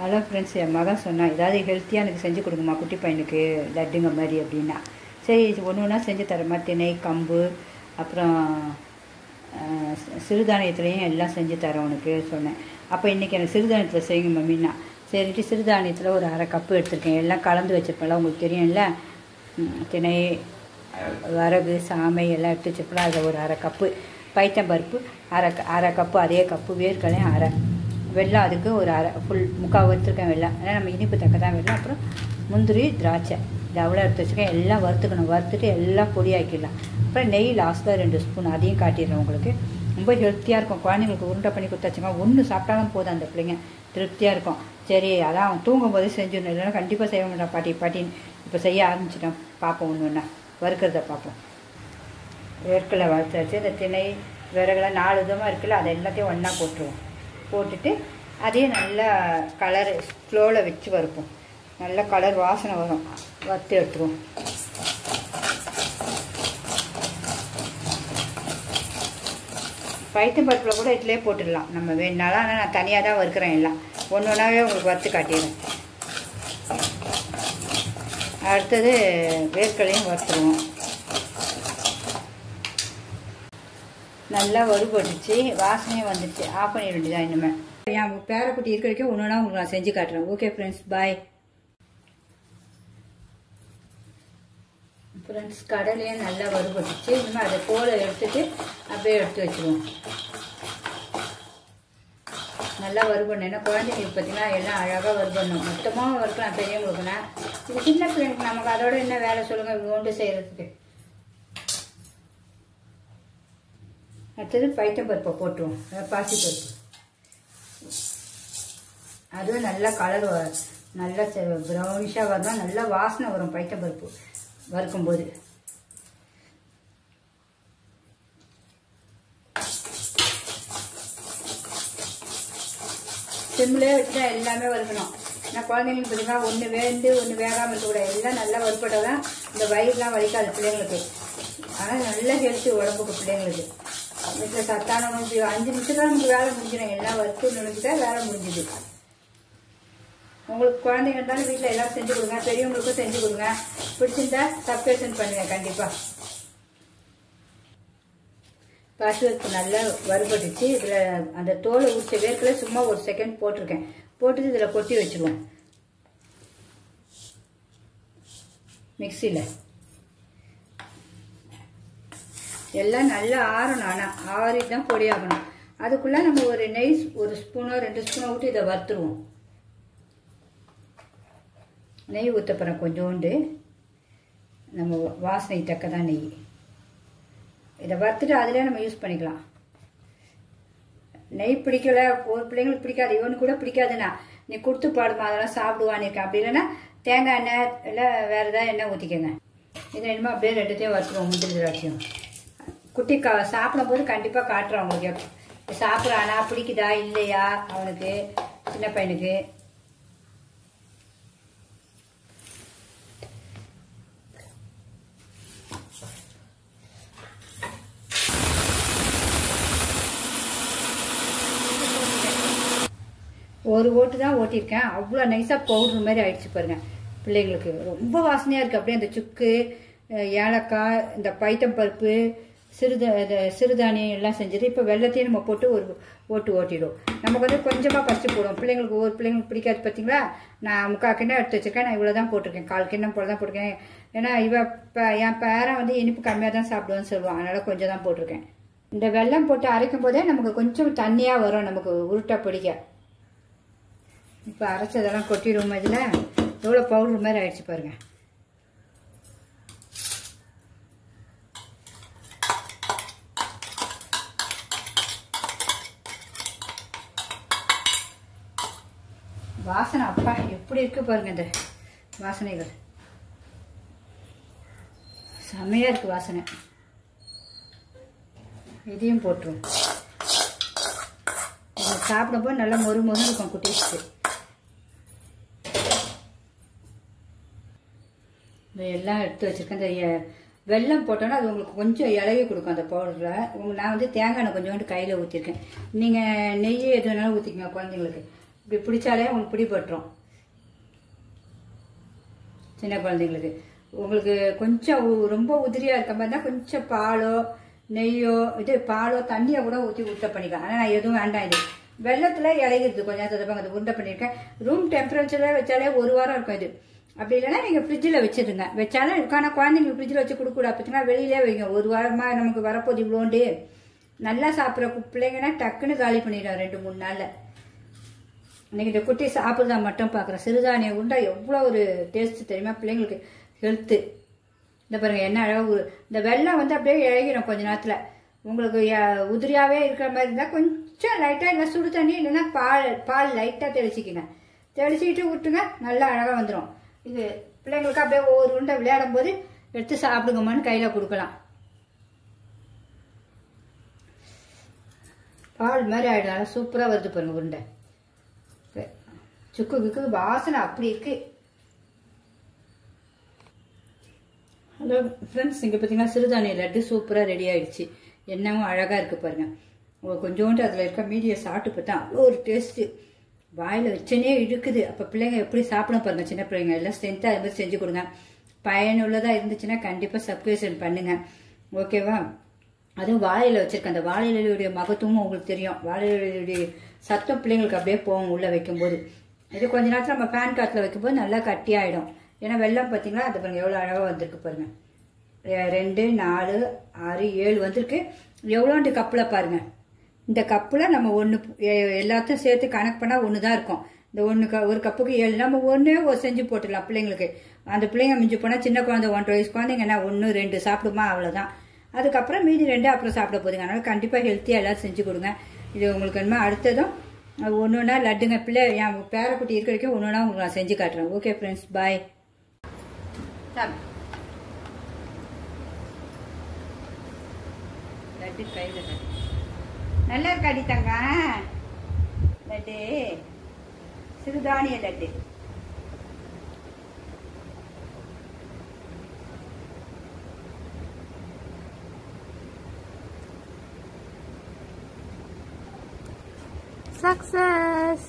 அதான் ஃப்ரெண்ட்ஸ், என் மகன் சொன்னான், ஏதாவது ஹெல்த்தியாக எனக்கு செஞ்சு கொடுங்கம்மா குட்டி பையனுக்கு லட்டுங்க மாதிரி அப்படின்னா. சரி ஒன்று ஒன்றா செஞ்சு தரேம்மா. திணை, கம்பு, அப்புறம் சிறுதானியத்துலேயும் எல்லாம் செஞ்சு தரேன் உனக்கு சொன்னேன். அப்போ இன்றைக்கி எனக்கு சிறுதானியத்தில் செய்யுங்க மம்மின்னா. சரிட்டு சிறுதானியத்தில் ஒரு அரை கப்பு எடுத்துருக்கேன். எல்லாம் கலந்து வச்சுருப்பேன்ல, உங்களுக்கு தெரியும்ல. திணை, வரகு, சாமை எல்லாம் எடுத்து வச்சுருப்பேன். அதில் ஒரு அரை கப்பு பைத்தம்பருப்பு, அரை கப்பு, அதே கப்பு வேர்க்கடலையும் அரை, வெல்லம் அதுக்கு ஒரு அரை ஃபுல் முக்கால் எடுத்துருக்கேன் வெல்லம். ஏன்னா நம்ம இனிப்பு தக்க தான் வெல்லம். அப்புறம் முந்திரி, திராட்சை, இது அவ்வளோ எடுத்து வச்சுருக்கேன். எல்லாம் வறுத்துக்கணும். வறுத்துட்டு எல்லாம் பொடியாக்கிடலாம். அப்புறம் நெய் லாஸ்ட்டில் 2 ஸ்பூன், அதையும் காட்டிடுறேன் உங்களுக்கு. ரொம்ப ஹெல்த்தியாக இருக்கும். குழந்தைங்களுக்கு உருண்டை பண்ணி கொடுத்தாச்சுங்க, ஒன்று சாப்பிட்டாலும் போதும், அந்த பிள்ளைங்க திருப்தியாக இருக்கும். சரி அதான் அவன் தூங்கும் போது செஞ்சிடணும், இல்லைன்னா கண்டிப்பாக செய்ய மாட்டான். பாட்டின்னு இப்போ செய்ய ஆரம்பிச்சிட்டோம். பார்ப்போம், ஒன்று ஒன்றா வறுக்கிறத பார்ப்போம். வேர்க்கடலை வறுத்தாச்சு. இந்த திணை, விறகுலாம் 4 விதமாக இருக்குல்ல, அதை எல்லாத்தையும் ஒன்றா போட்டுருவோம். போட்டுட்டு அதையும் நல்லா கலர் ஸ்லோவில் வச்சு வறுப்போம். நல்ல கலர் வாசனை வரும். வறுத்து எடுத்துருவோம். பைத்தம்பருப்பில் கூட இதிலே போட்டுடலாம் நம்ம வேணுனாலும். ஆனால் நான் தனியாக தான் வறுக்கிறேன். எல்லாம் ஒன்று ஒன்றாவே உங்களுக்கு வறுத்து காட்டிடுறேன். அடுத்தது வேர்க்கடலையும் வறுத்துருவோம். நல்லா வறுபட்டுச்சு, வாசனையும் வந்துடுச்சு. ஆஃப் பண்ணிட வேண்டியதான். இனிமேல் என் பேரக்குட்டி இருக்க வரைக்கும் ஒன்று ஒன்றா உங்களுக்கு நான் செஞ்சு காட்டுறேன். ஓகே ஃப்ரெண்ட்ஸ், பாய். ஃப்ரெண்ட்ஸ், கடலையும் நல்லா வறுபட்டுச்சு. இனிமேல் அதை தோலை எடுத்துட்டு அப்படியே எடுத்து வச்சுருவோம். நல்லா வறுபடணும். ஏன்னா குழந்தைங்களுக்கு பார்த்தீங்கன்னா எல்லாம் அழகாக வறுபடணும். மொத்தமாக வறுக்கலாம் பெரியவங்களுக்குன்னா. இது சின்ன பிள்ளைங்களுக்கு நமக்கு அதோட என்ன வேலை சொல்லுங்கள், இவ்வளோண்டு செய்கிறதுக்கு. அடுத்தது பைத்தம்பருப்பை போட்டுருவோம். பாசிப்பருப்பு, அதுவும் நல்லா கலர் நல்லா ப்ரௌனிஷாக வரணும். நல்லா வாசனை வரும் பைத்தம்பருப்பு வறுக்கும்போது. சிம்மிலே வச்சுட்டா எல்லாமே வறுக்கணும். ஏன்னா குழந்தைங்களுக்கு பார்த்தீங்கன்னா ஒன்று வேண்டு ஒன்று வேகாமல் இருக்கக்கூடாது. எல்லாம் நல்லா வறுப்பட்டால் இந்த வயிறுலாம் வலிக்காது பிள்ளைங்களுக்கு. ஆனால் நல்ல ஹெல்த்தி உடம்புக்கு பிள்ளைங்களுக்கு. வீட்டில் சத்தான உணவு 5 நிமிஷம் தான் நமக்கு வேலை முடிஞ்சிடும். எல்லாம் வறுத்து நுழைஞ்சிட்டா வேலை முடிஞ்சுது. உங்களுக்கு குழந்தைங்க இருந்தாலும் வீட்டில் எல்லாம் செஞ்சு கொடுங்க. பெரியவங்களுக்கும் செஞ்சு கொடுங்க. பிடிச்சிருந்தா சப்ஸ்கிரைப் பண்ணுங்க கண்டிப்பாக. பாசிப்பருப்பு நல்லா வறுபட்டுச்சு. இதில் அந்த தோலை உரிச்ச வேர்க்கடலை சும்மா 1 செகண்ட் போட்டிருக்கேன். போட்டுட்டு இதில் கொட்டி வச்சுருவோம் மிக்சியில். எல்லாம் நல்லா ஆறணும். ஆனால் ஆறிட்டு தான் பொடியாகணும். அதுக்குள்ளே நம்ம ஒரு நெய் 1 ஸ்பூனோ 2 ஸ்பூனோ ஊற்றி இதை வறுத்துருவோம். நெய் ஊற்றப்போகிறோம் கொஞ்சோண்டு. நம்ம வாசனை தக்க தான் நெய். இதை வறுத்துட்டு அதிலே நம்ம யூஸ் பண்ணிக்கலாம். நெய் பிடிக்கல, ஒரு பிள்ளைங்களுக்கு பிடிக்காது, இவனு கூட பிடிக்காதுண்ணா நீ கொடுத்து பாடுமா, அதெல்லாம் சாப்பிடுவான்னு இருக்கேன். அப்படி இல்லைன்னா தேங்காய் எண்ணெய் இல்லை வேறு ஏதாவது எண்ணெய் ஊற்றிக்கோங்க. இதை என்னமோ அப்படியே 2த்தையும் வறுத்துருவோம். முந்திரி திராட்சையும் குட்டி சாப்பிடும் போது கண்டிப்பாக காட்டுறோம் உங்களுக்கு. சாப்பிட்றானா, பிடிக்குதா இல்லையா அவனுக்கு, சின்ன பையனுக்கு. ஒரு ஓட்டு தான் ஓட்டியிருக்கேன். அவ்வளோ நைஸாக பவுடர் மாதிரி ஆயிடுச்சு பாருங்க. பிள்ளைங்களுக்கு ரொம்ப வாசனையாக இருக்குது. அப்படியே அந்த சுக்கு, ஏலக்காய், இந்த பைத்தம்பருப்பு, சிறுதானியம் எல்லாம் செஞ்சது. இப்போ வெள்ளத்தையும் நம்ம போட்டு ஒரு ஓட்டிடும். நமக்கு வந்து கொஞ்சமாக ஃபஸ்ட்டு போடுவோம். பிள்ளைங்களுக்கு ஒரு பிள்ளைங்களுக்கு பிடிக்காது பார்த்தீங்களா. நான் 3/4 கிண்ணம் எடுத்து வச்சுருக்கேன். நான் இவ்வளோ தான் போட்டிருக்கேன். 1/4 கிண்ணம் போல தான் போட்டிருக்கேன். ஏன்னா என் பேரன் வந்து இனிப்பு கம்மியாக தான் சாப்பிடுவேன்னு சொல்லுவான். அதனால் கொஞ்சம் தான் போட்டிருக்கேன். இந்த வெல்லம் போட்டு அரைக்கும் போதே நமக்கு கொஞ்சம் தண்ணியாக வரும், நமக்கு உருட்டை பிடிக்க. இப்போ அரைச்சதெல்லாம் கொட்டிடுவோம். இதில் எவ்வளோ பவுடர் மாதிரி ஆயிடுச்சு பாருங்க. வாசனை அப்பா எப்படி இருக்கு பாருங்க. இந்த வாசனைகள் செம்மையா இருக்கு வாசனை. இதையும் போட்டுருவோம். சாப்பிடும்போது நல்லா மொறு மொறு இருக்கும் குட்டீஸ்க்கு. எல்லாம் எடுத்து வச்சிருக்கேன். இந்த வெல்லம் போட்டோன்னா அது உங்களுக்கு கொஞ்சம் இலகி கொடுக்கும் அந்த பவுடரில். நான் வந்து தேங்காய் எண்ணெய் கொஞ்சோண்டு கையில் ஊற்றிருக்கேன். நீங்கள் நெய் எது வேணாலும் ஊற்றிக்கங்க குழந்தைங்களுக்கு. இப்படி பிடிச்சாலே உங்களுக்கு பிடிபட்டுரும். சின்ன குழந்தைங்களுக்கு உங்களுக்கு கொஞ்சம் ரொம்ப உதிரியா இருக்க மாதிரி தான் கொஞ்சம் பாலோ நெய்யோ பாலோ தண்ணியை கூட ஊற்றி உருண்டை பண்ணிக்கலாம். ஆனால் நான் எதுவும் வேண்டாம். இது வெள்ளத்துல இலகிடுது கொஞ்சம் நேரத்துக்கு அது உருண்டை பண்ணியிருக்கேன். ரூம் டெம்பரேச்சர்ல வச்சாலே 1 வாரம் இருக்கும் இது. அப்படி இல்லைன்னா நீங்க ஃப்ரிட்ஜில் வச்சிருங்க. வச்சாலும் இருக்கும். ஆனால் குழந்தைங்க ஃப்ரிட்ஜில் வச்சு கொடுக்கூடாது. பார்த்தீங்கன்னா வெளியிலே வைங்க. 1 வாரமா நமக்கு வரப்போது இவ்வளோண்டு. நல்லா சாப்பிட்ற பிள்ளைங்கன்னா டக்குன்னு காலி பண்ணிடும் 2-3 நாள்ல. இன்னைக்கு இந்த குட்டி சாப்பிடுறதா மட்டும் பார்க்குறேன். சிறுதானிய உருண்டை எவ்வளோ ஒரு டேஸ்ட் தெரியுமா பிள்ளைங்களுக்கு, ஹெல்த்து. இந்த பாருங்க என்ன அழகு. இந்த வெள்ளம் அப்படியே இழகிடும் கொஞ்ச நேரத்துல. உங்களுக்கு உதிரியாவே இருக்கிற மாதிரி இருந்தா கொஞ்சம் லைட்டா இல்லை சுடு தண்ணி இல்லைன்னா பால் லைட்டா தெளிச்சிக்கங்க. தெளிச்சுக்கிட்டு விட்டுங்க, நல்லா அழகா வந்துடும். இது பிள்ளைங்களுக்கு அப்படியே ஒவ்வொரு உருண்டை விளையாடும் போது எடுத்து சாப்பிடுங்கம்மான்னு கையில கொடுக்கலாம். பால் மாதிரி ஆயிடும். சூப்பரா வருது பாருங்க உருண்டை. சுக்கு வாசனை அப்படி இருக்கு. ஹலோ ஃப்ரெண்ட்ஸ், இங்கே பார்த்தீங்கன்னா சிறுதானிய லட்டு சூப்பராக ரெடி ஆயிடுச்சு. எண்ணமும் அழகாக இருக்குது பாருங்க. கொஞ்சோண்டு அதில் இருக்க மீதியை சாப்பிட்டு பார்த்தா அவ்வளோ ஒரு டேஸ்ட்டு. வாயில் வச்சனே இழுக்குது. அப்போ பிள்ளைங்க எப்படி சாப்பிட பாருங்க. சின்ன பிள்ளைங்க எல்லாம் ஸ்ட்ரென்த்தாக அது மாதிரி செஞ்சு கொடுங்க. பயனுள்ளதாக இருந்துச்சுன்னா கண்டிப்பாக சப்ஸ்கிரிப்ஷன் பண்ணுங்க. ஓகேவா? அதுவும் வாழையில வச்சிருக்கேன். அந்த வாழையிலுடைய மகத்துவமும் உங்களுக்கு தெரியும். வாழையிலுடைய சத்தம் பிள்ளைங்களுக்கு அப்படியே போகும் உள்ளே வைக்கும்போது. இது கொஞ்ச நேரத்தில் நம்ம பேன் காட்டில் வைக்கும்போது நல்லா கட்டியாயிடும். ஏன்னா வெள்ளம் பார்த்தீங்கன்னா அது பாருங்க எவ்வளோ அழகாக வந்திருக்கு பாருங்க. 2, 4, 6, 7 வந்திருக்கு. எவ்வளோண்டு கப்பில் பாருங்க. இந்த கப்பில் நம்ம எல்லாத்தையும் சேர்த்து கணக்கு பண்ணால் 1 தான் இருக்கும். இந்த ஒரு கப்புக்கு 7 நம்ம ஒன்றே செஞ்சு போட்டுடலாம் பிள்ளைங்களுக்கு. அந்த பிள்ளைங்க மிஞ்சி போனால் சின்ன குழந்தை 1 வயசு குழந்தைங்கன்னா 1, 2 சாப்பிடுமா, அவ்வளோதான். அதுக்கப்புறம் மீதி 2 அப்புறம் சாப்பிட போதுங்க. அதனால கண்டிப்பாக ஹெல்த்தியாக எல்லாம் செஞ்சு கொடுங்க. இது உங்களுக்கு என்ன அடுத்ததும் ஒன்றுனா லட்டுங்க. பிள்ளை என் பேரக்குட்டி இருக்க வரைக்கும் ஒன்றுனா உங்களுக்கு நான் செஞ்சு காட்டுறேன். ஓகே ஃப்ரெண்ட்ஸ், பாய். லட்டு கையில் நல்லா இருக்காடி தங்க. லட்டு சிறுதானிய லட்டு. Success!